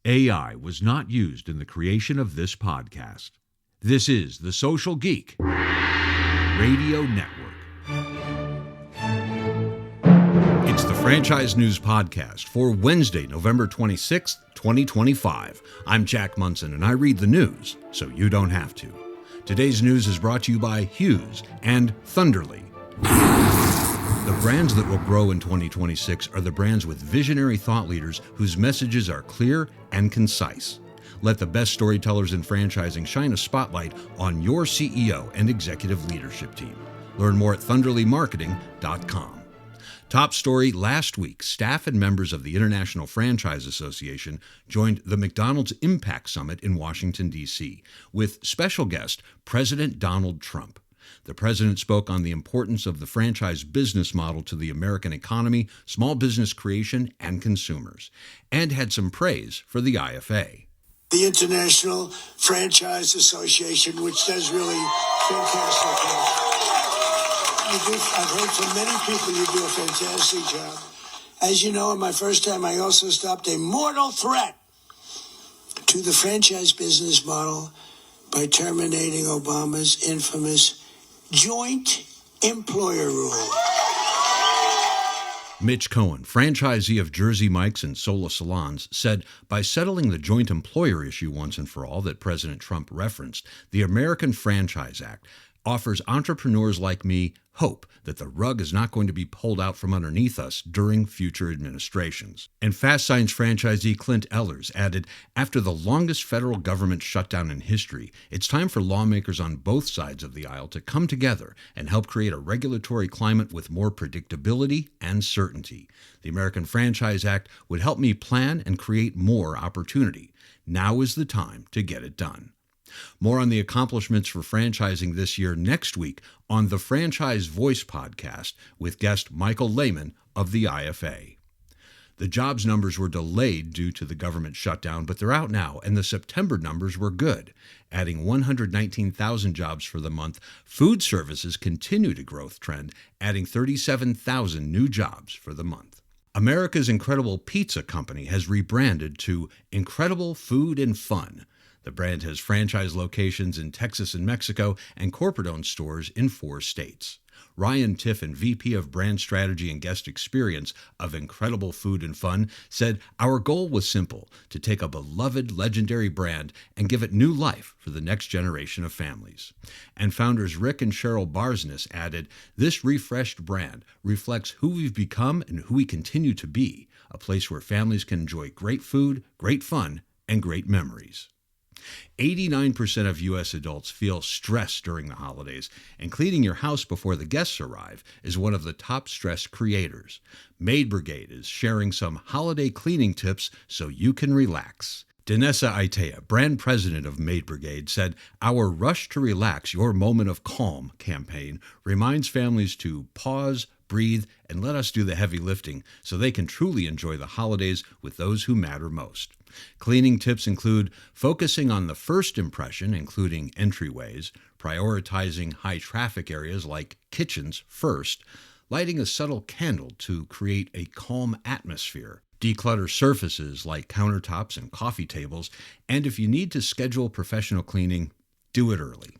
AI was not used in the creation of this podcast. This is the Social Geek Radio Network. It's the Franchise News Podcast for Wednesday, November 26th, 2025. I'm Jack Monson, and I read the news so you don't have to. Today's news is brought to you by Hughes and Thunderly. The brands that will grow in 2026 are the brands with visionary thought leaders whose messages are clear and concise. Let the best storytellers in franchising shine a spotlight on your CEO and executive leadership team. Learn more at thunderlymarketing.com. Top story last week, staff and members of the International Franchise Association joined the McDonald's Impact Summit in Washington, D.C., with special guest President Donald Trump. The president spoke on the importance of the franchise business model to the American economy, small business creation, and consumers, and had some praise for the IFA. The International Franchise Association, which does really fantastic work. I've heard from many people you do a fantastic job. As you know, in my first time, I also stopped a mortal threat to the franchise business model by terminating Obama's infamous joint employer rule. Mitch Cohen, franchisee of Jersey Mike's and Sola Salons, said by settling the joint employer issue once and for all that President Trump referenced, the American Franchise Act offers entrepreneurs like me hope that the rug is not going to be pulled out from underneath us during future administrations. And Fast Signs franchisee Clint Ehlers added, after the longest federal government shutdown in history, it's time for lawmakers on both sides of the aisle to come together and help create a regulatory climate with more predictability and certainty. The American Franchise Act would help me plan and create more opportunity. Now is the time to get it done. More on the accomplishments for franchising this year next week on the Franchise Voice podcast with guest Michael Lehman of the IFA. The jobs numbers were delayed due to the government shutdown, but they're out now, and the September numbers were good, adding 119,000 jobs for the month. Food services continued a growth trend, adding 37,000 new jobs for the month. America's Incredible Pizza Company has rebranded to Incredible Food and Fun. The brand has franchise locations in Texas and Mexico and corporate-owned stores in 4 states. Ryan Tiffin, VP of Brand Strategy and Guest Experience of Incredible Food and Fun, said, "Our goal was simple, to take a beloved, legendary brand and give it new life for the next generation of families." And founders Rick and Cheryl Barsness added, "This refreshed brand reflects who we've become and who we continue to be, a place where families can enjoy great food, great fun, and great memories." 89% of U.S. adults feel stressed during the holidays, and cleaning your house before the guests arrive is one of the top stress creators. Maid Brigade is sharing some holiday cleaning tips so you can relax. Danessa Aitea, brand president of Maid Brigade, said, "Our Rush to Relax Your Moment of Calm campaign reminds families to pause, breathe, and let us do the heavy lifting so they can truly enjoy the holidays with those who matter most." Cleaning tips include focusing on the first impression, including entryways, prioritizing high-traffic areas like kitchens first, lighting a subtle candle to create a calm atmosphere, declutter surfaces like countertops and coffee tables, and if you need to schedule professional cleaning, do it early.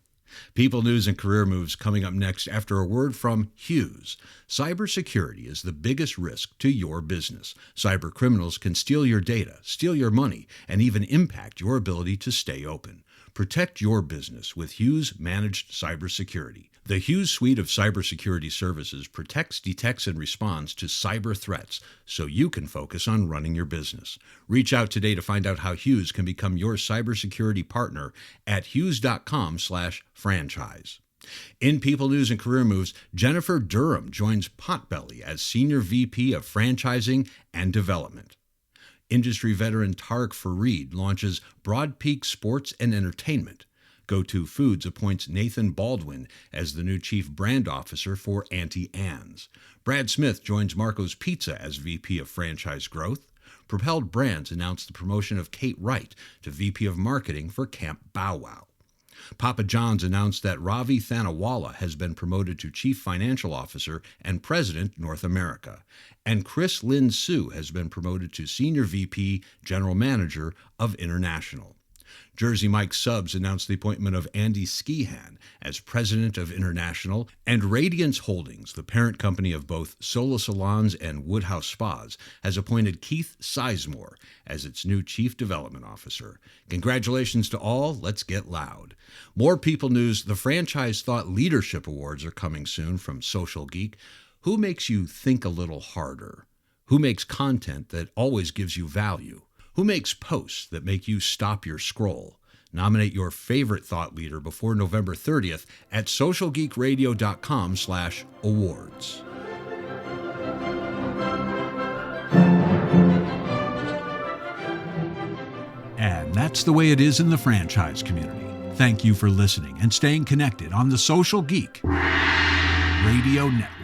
People News and Career Moves coming up next after a word from Hughes. Cybersecurity is the biggest risk to your business. Cyber criminals can steal your data, steal your money, and even impact your ability to stay open. Protect your business with Hughes Managed Cybersecurity. The Hughes suite of cybersecurity services protects, detects, and responds to cyber threats so you can focus on running your business. Reach out today to find out how Hughes can become your cybersecurity partner at hughes.com/franchise. In People News and Career Moves, Jennifer Durham joins Potbelly as Senior VP of Franchising and Development. Industry veteran Tariq Fareed launches Broad Peak Sports and Entertainment. Go-To Foods appoints Nathan Baldwin as the new Chief Brand Officer for Auntie Anne's. Brad Smith joins Marco's Pizza as VP of Franchise Growth. Propelled Brands announced the promotion of Kate Wright to VP of Marketing for Camp Bow Wow. Papa John's announced that Ravi Thanawala has been promoted to Chief Financial Officer and President, North America. And Chris Lin Su has been promoted to Senior VP, General Manager of International. Jersey Mike's Subs announced the appointment of Andy Skehan as President of International, and Radiance Holdings, the parent company of both Sola Salons and Woodhouse Spas, has appointed Keith Sizemore as its new Chief Development Officer. Congratulations to all. Let's get loud. More People News. The Franchise Thought Leadership Awards are coming soon from Social Geek. Who makes you think a little harder? Who makes content that always gives you value? Who makes posts that make you stop your scroll? Nominate your favorite thought leader before November 30th at socialgeekradio.com/awards. And that's the way it is in the franchise community. Thank you for listening and staying connected on the Social Geek Radio Network.